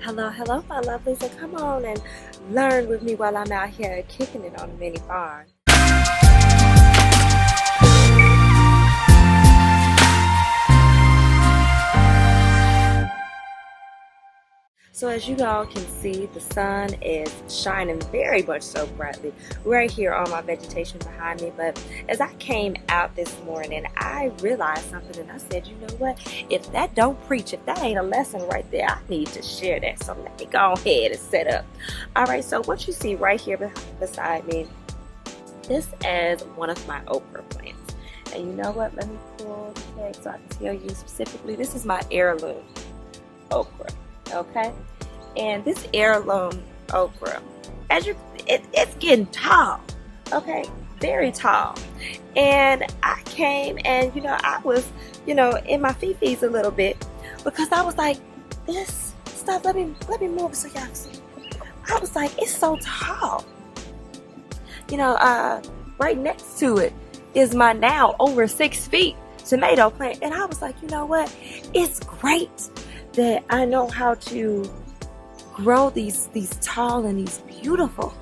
Hello, my lovelies, and come on and learn with me while I'm out here kicking it on a mini farm. So as you all can see, the sun is shining very much so brightly right here on my vegetation behind me. But as I came out this morning, I realized something, and I said, you know what? If that don't preach, if that ain't a lesson right there, I need to share that. So let me go ahead and set up. All right, so what you see right here beside me, this is one of my okra plants. And you know what? Let me pull the tag so I can tell you specifically. This is my heirloom okra. Okay, and this heirloom okra, it's getting tall. Okay, very tall. And I came and I was in my fifis a little bit because I was like, this stuff. Let me move so y'all see. I was like, it's so tall. Right next to it is my now over 6 feet tomato plant, and I was like, you know what? It's great that I know how to grow these tall and these beautiful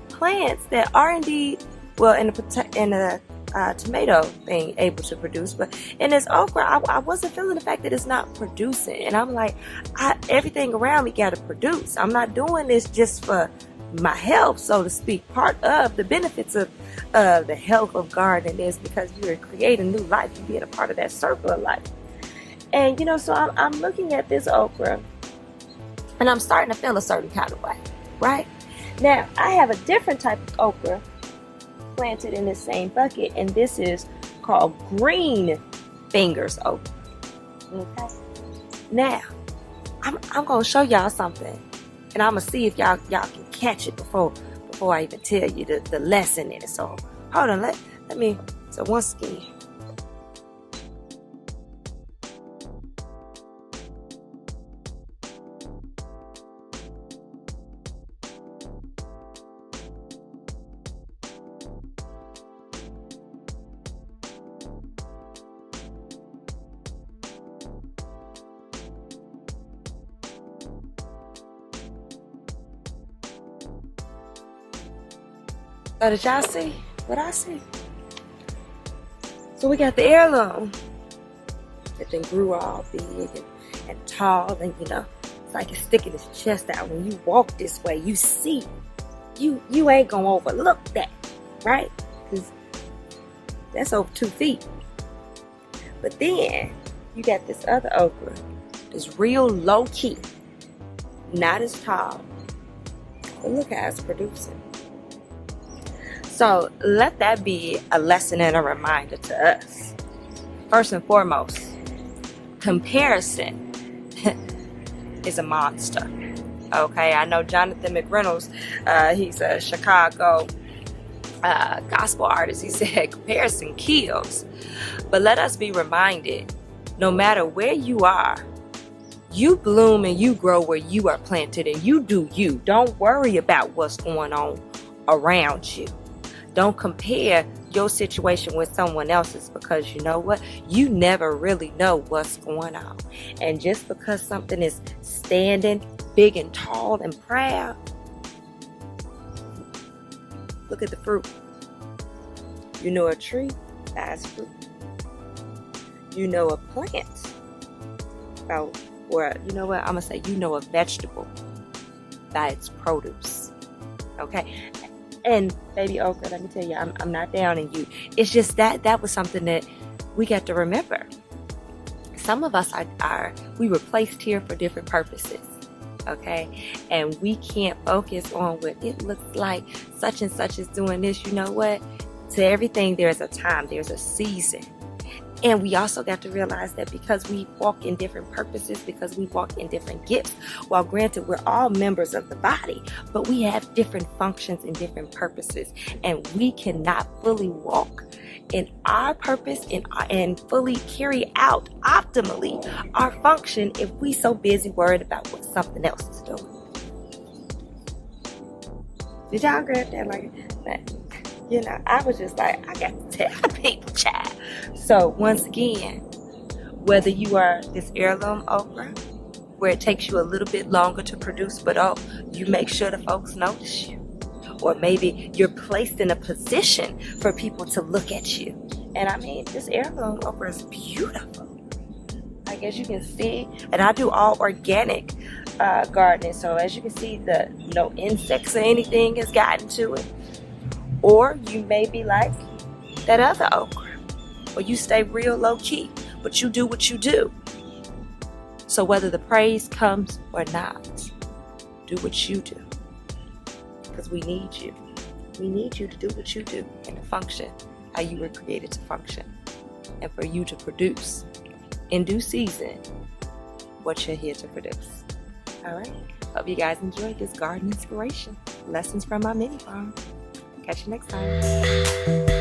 plants that are indeed, well, in the tomato thing, able to produce. But in this okra, I wasn't feeling the fact that it's not producing. And I'm like, everything around me got to produce. I'm not doing this just for my health, so to speak. Part of the benefits of the health of gardening is because you're creating new life. You're being a part of that circle of life. And so I'm looking at this okra, and I'm starting to feel a certain kind of way, right? Now, I have a different type of okra planted in the same bucket, and this is called green fingers okra. Okay. Now, I'm gonna show y'all something, and I'm gonna see if y'all can catch it before I even tell you the lesson in it. So hold on, let me. So once again. Oh, did y'all see what I see? So we got the heirloom that then grew all big and tall, and it's like it's sticking its chest out. When you walk this way, you see, you ain't gonna overlook that, right? Because that's over 2 feet. But then you got this other okra, that's real low key, not as tall, but look how it's producing. So let that be a lesson and a reminder to us. First and foremost, comparison is a monster. Okay, I know Jonathan McReynolds, he's a Chicago gospel artist. He said comparison kills. But let us be reminded, no matter where you are, you bloom and you grow where you are planted, and you do you. Don't worry about what's going on around you. Don't compare your situation with someone else's, because you know what? You never really know what's going on. And just because something is standing big and tall and proud, look at the fruit. A tree has fruit. A plant. Or you know what? I'm going to say, a vegetable by its produce. Okay? And baby okra, let me tell you, I'm not down on you. It's just that was something that we got to remember. Some of us we were placed here for different purposes, okay? And we can't focus on what it looks like such and such is doing this. You know what? To everything, there's a time, there's a season. And we also got to realize that because we walk in different purposes, because we walk in different gifts, while granted we're all members of the body, but we have different functions and different purposes, and we cannot fully walk in our purpose and fully carry out optimally our function if we so busy worried about what something else is doing. Did y'all grab that like that? I was just like, I got to tell people, child. So once again, whether you are this heirloom okra where it takes you a little bit longer to produce, but oh, you make sure the folks notice you. Or maybe you're placed in a position for people to look at you. And I mean, this heirloom okra is beautiful. I guess you can see, and I do all organic gardening, so as you can see, no insects or anything has gotten to it. Or you may be like that other okra, or you stay real low key, but you do what you do. So whether the praise comes or not, do what you do, because we need you. We need you to do what you do and to function how you were created to function, and for you to produce in due season what you're here to produce. All right. Hope you guys enjoyed this garden inspiration. Lessons from my mini farm. Catch you next time.